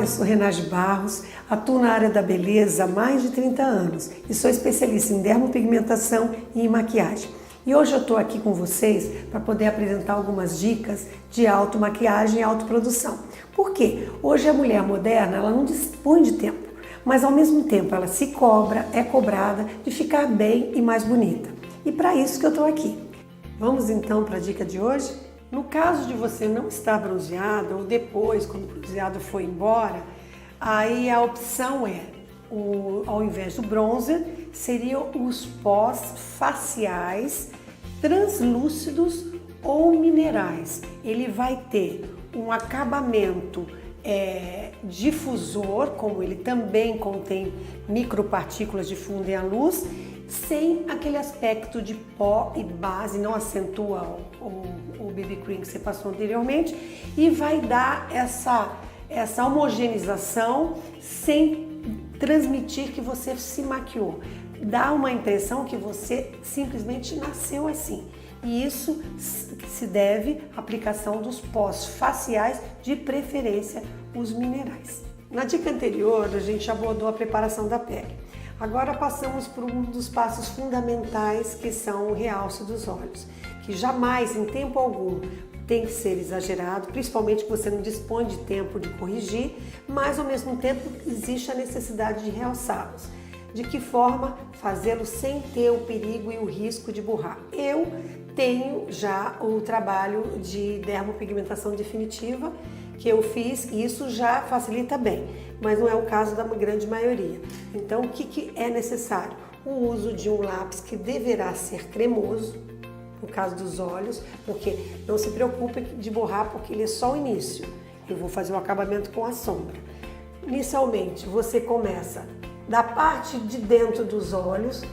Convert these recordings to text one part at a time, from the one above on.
eu sou Renage Barros, atuo na área da beleza há mais de 30 anos e sou especialista em dermopigmentação e em maquiagem. E hoje eu estou aqui com vocês para poder apresentar algumas dicas de automaquiagem e autoprodução. Por quê? Hoje a mulher moderna ela não dispõe de tempo, mas ao mesmo tempo ela se cobra, é cobrada de ficar bem e mais bonita. E para isso que eu estou aqui. Vamos então para a dica de hoje? No caso de você não estar bronzeado ou depois, quando o bronzeado for embora, aí a opção é, ao invés do bronzer, seriam os pós faciais translúcidos ou minerais. Ele vai ter um acabamento difusor, como ele também contém micropartículas que difundem a luz, sem aquele aspecto de pó e base, não acentua o BB Cream que você passou anteriormente, e vai dar essa homogeneização sem transmitir que você se maquiou. Dá uma impressão que você simplesmente nasceu assim. E isso se deve à aplicação dos pós faciais, de preferência os minerais. Na dica anterior, a gente abordou a preparação da pele. Agora passamos por um dos passos fundamentais, que são o realce dos olhos, que jamais, em tempo algum, tem que ser exagerado, principalmente que você não dispõe de tempo de corrigir, mas ao mesmo tempo existe a necessidade de realçá-los. De que forma fazê-lo sem ter o perigo e o risco de borrar? Eu tenho já o trabalho de dermopigmentação definitiva que eu fiz e isso já facilita bem, mas não é o caso da grande maioria. Então, o que é necessário? O uso de um lápis que deverá ser cremoso, no caso dos olhos, porque não se preocupe de borrar, porque ele é só o início. Eu vou fazer o acabamento com a sombra. Inicialmente, você começa da parte de dentro dos olhos,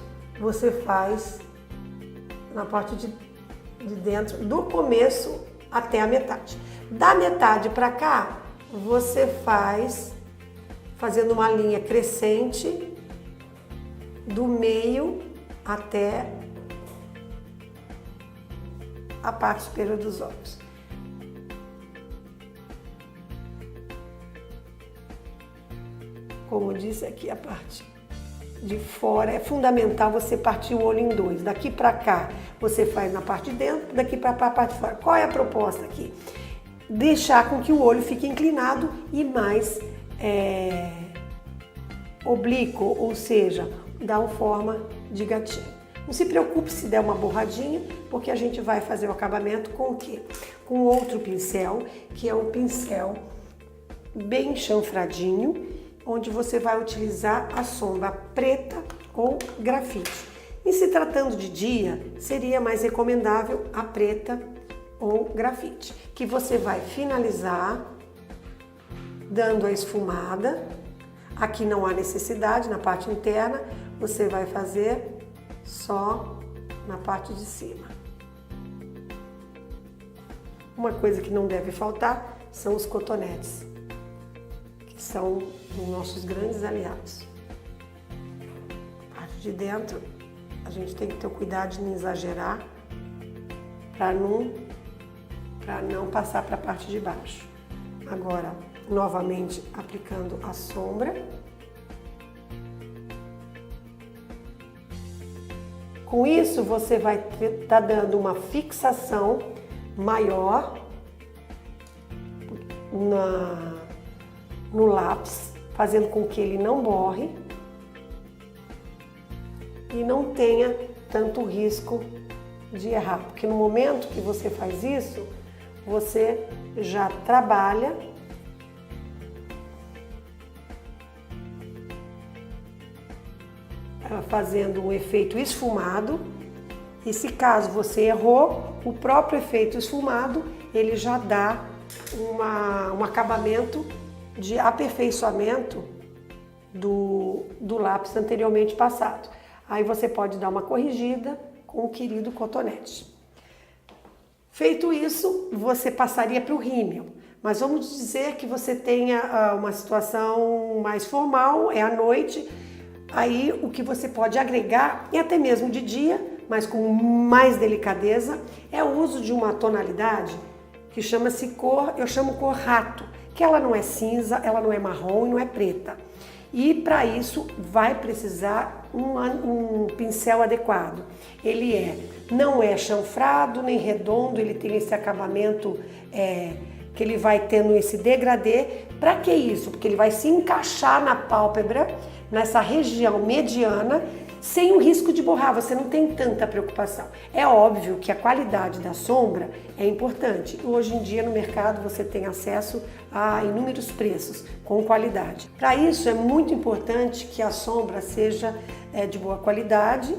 você faz na parte de dentro, do começo até a metade. Da metade para cá, você faz fazendo uma linha crescente do meio até a parte superior dos olhos. Como disse aqui, a parte de fora é fundamental você partir o olho em dois. Daqui para cá você faz na parte de dentro, daqui para a parte de fora. Qual é a proposta aqui? Deixar com que o olho fique inclinado e mais oblíquo, ou seja, dar uma forma de gatinho. Não se preocupe se der uma borradinha, porque a gente vai fazer o acabamento com o quê? Com outro pincel, que é um pincel bem chanfradinho, onde você vai utilizar a sombra preta ou grafite. E se tratando de dia, seria mais recomendável a preta ou grafite, que você vai finalizar dando a esfumada. Aqui não há necessidade, na parte interna, você vai fazer só na parte de cima. Uma coisa que não deve faltar são os cotonetes, que são os nossos grandes aliados. A parte de dentro, a gente tem que ter o cuidado de não exagerar para não passar para a parte de baixo. Agora, novamente aplicando a sombra. Com isso, você vai estar dando uma fixação maior no lápis, fazendo com que ele não borre e não tenha tanto risco de errar, porque no momento que você faz isso, você já trabalha fazendo um efeito esfumado, e se caso você errou, o próprio efeito esfumado ele já dá um acabamento de aperfeiçoamento do lápis anteriormente passado. Aí você pode dar uma corrigida com o querido cotonete. Feito isso, você passaria para o rímel, mas vamos dizer que você tenha uma situação mais formal, é à noite. Aí o que você pode agregar, e até mesmo de dia, mas com mais delicadeza, é o uso de uma tonalidade que chama-se cor, eu chamo cor rato, que ela não é cinza, ela não é marrom e não é preta. E para isso vai precisar um pincel adequado. Ele não é chanfrado nem redondo, ele tem esse acabamento que ele vai tendo esse degradê. Para que isso? Porque ele vai se encaixar na pálpebra, nessa região mediana, sem o risco de borrar, você não tem tanta preocupação. É óbvio que a qualidade da sombra é importante. Hoje em dia no mercado você tem acesso a inúmeros preços com qualidade. Para isso é muito importante que a sombra seja de boa qualidade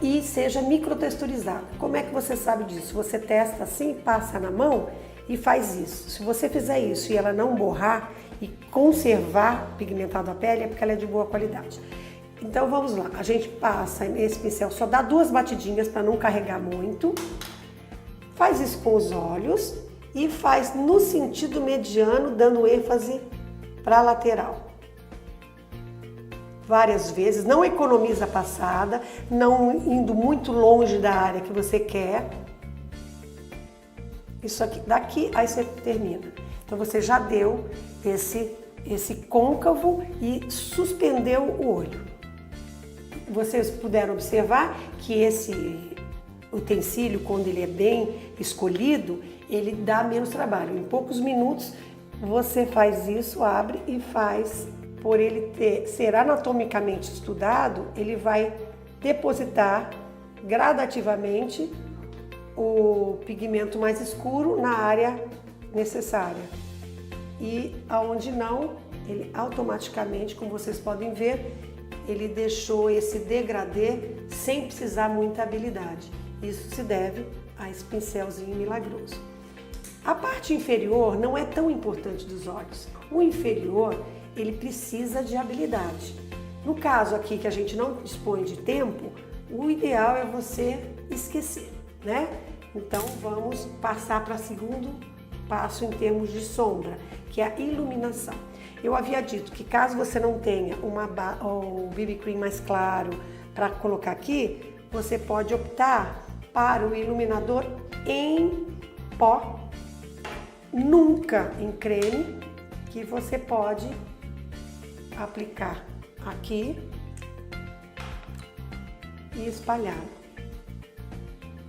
e seja microtexturizada. Como é que você sabe disso? Você testa assim, passa na mão e faz isso. Se você fizer isso e ela não borrar e conservar pigmentado a pele, é porque ela é de boa qualidade. Então vamos lá, a gente passa nesse pincel, só dá 2 batidinhas para não carregar muito. Faz isso com os olhos e faz no sentido mediano, dando ênfase para a lateral. Várias vezes, não economiza a passada, não indo muito longe da área que você quer. Isso aqui, daqui aí você termina. Então você já deu esse côncavo e suspendeu o olho. Vocês puderam observar que esse utensílio, quando ele é bem escolhido, ele dá menos trabalho. Em poucos minutos você faz isso, abre e faz. Por ele ser anatomicamente estudado, ele vai depositar gradativamente o pigmento mais escuro na área necessária. E aonde não, ele automaticamente, como vocês podem ver, ele deixou esse degradê sem precisar muita habilidade. Isso se deve a esse pincelzinho milagroso. A parte inferior não é tão importante dos olhos. O inferior, ele precisa de habilidade. No caso aqui que a gente não dispõe de tempo, o ideal é você esquecer, né? Então vamos passar para o segundo passo em termos de sombra, que é a iluminação. Eu havia dito que caso você não tenha um BB Cream mais claro para colocar aqui, você pode optar para o iluminador em pó, nunca em creme, que você pode aplicar aqui e espalhar.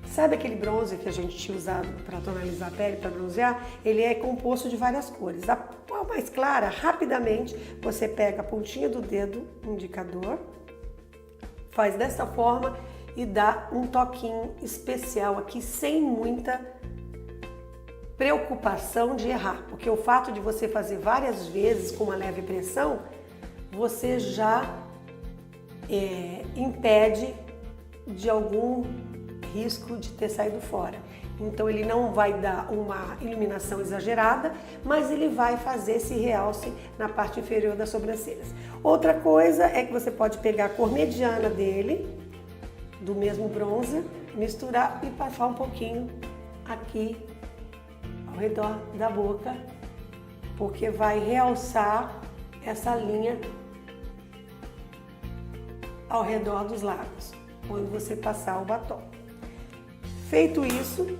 Sabe aquele bronze que a gente tinha usado para tonalizar a pele, para bronzear? Ele é composto de várias cores. A cor mais clara, rapidamente, você pega a pontinha do dedo indicador, faz dessa forma e dá um toquinho especial aqui, sem muita preocupação de errar. Porque o fato de você fazer várias vezes com uma leve pressão, você já impede de algum risco de ter saído fora. Então ele não vai dar uma iluminação exagerada, mas ele vai fazer esse realce na parte inferior das sobrancelhas. Outra coisa é que você pode pegar a cor mediana dele, do mesmo bronze, misturar e passar um pouquinho aqui ao redor da boca, porque vai realçar essa linha ao redor dos lábios, quando você passar o batom. Feito isso,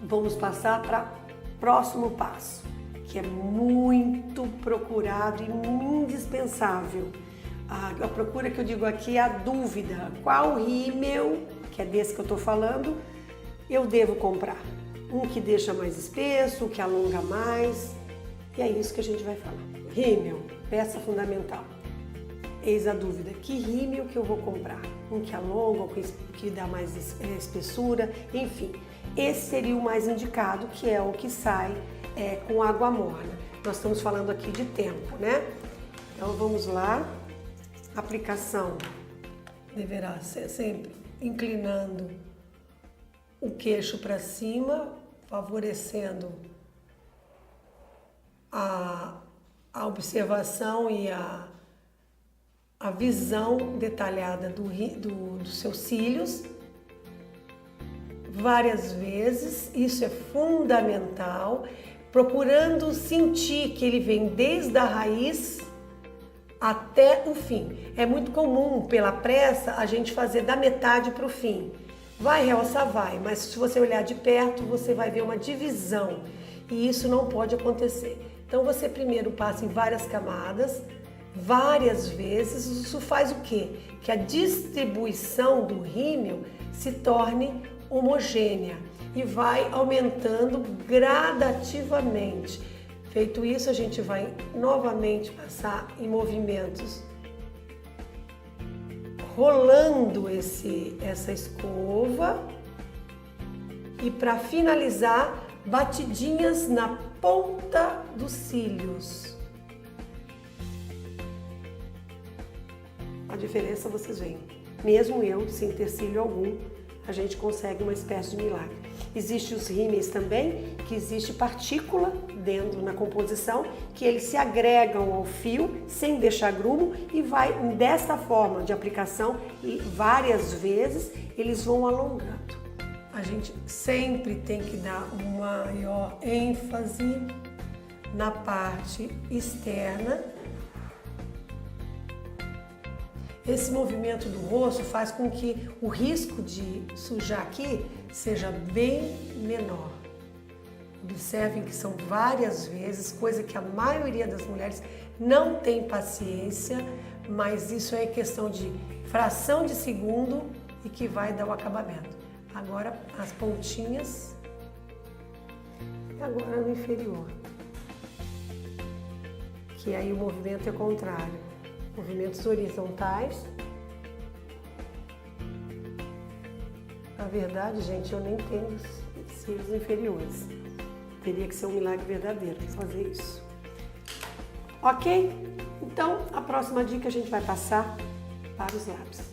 vamos passar para o próximo passo, que é muito procurado e indispensável. A procura que eu digo aqui é a dúvida: qual rímel, que é desse que eu estou falando, eu devo comprar? Um que deixa mais espesso, que alonga mais, e é isso que a gente vai falar. Rímel, peça fundamental. Eis a dúvida: que rímel que eu vou comprar? Um que alonga, que dá mais espessura, enfim. Esse seria o mais indicado, que é o que sai com água morna. Nós estamos falando aqui de tempo, né? Então vamos lá. A aplicação deverá ser sempre inclinando o queixo para cima, favorecendo a observação e a visão detalhada dos seus cílios. Várias vezes, isso é fundamental, procurando sentir que ele vem desde a raiz até o fim. É muito comum, pela pressa, a gente fazer da metade para o fim. Vai realçar? Vai, mas se você olhar de perto, você vai ver uma divisão. e isso não pode acontecer. Então você primeiro passa em várias camadas, várias vezes. Isso faz o quê? Que a distribuição do rímel se torne homogênea e vai aumentando gradativamente. Feito isso, a gente vai novamente passar em movimentos, rolando essa escova, e para finalizar, batidinhas na ponta dos cílios. A diferença vocês veem, mesmo eu sem ter cílio algum, a gente consegue uma espécie de milagre. Existem os rímeis também, que existe partícula dentro na composição, que eles se agregam ao fio sem deixar grumo e vai dessa forma de aplicação e várias vezes eles vão alongando. A gente sempre tem que dar uma maior ênfase na parte externa. Esse movimento do rosto faz com que o risco de sujar aqui seja bem menor. Observem que são várias vezes, coisa que a maioria das mulheres não tem paciência, mas isso é questão de fração de segundo e que vai dar o acabamento. Agora as pontinhas e agora no inferior, que aí o movimento é contrário. Movimentos horizontais. Na verdade, gente, eu nem tenho cílios inferiores. Teria que ser um milagre verdadeiro fazer isso. Ok? Então, a próxima dica a gente vai passar para os lábios.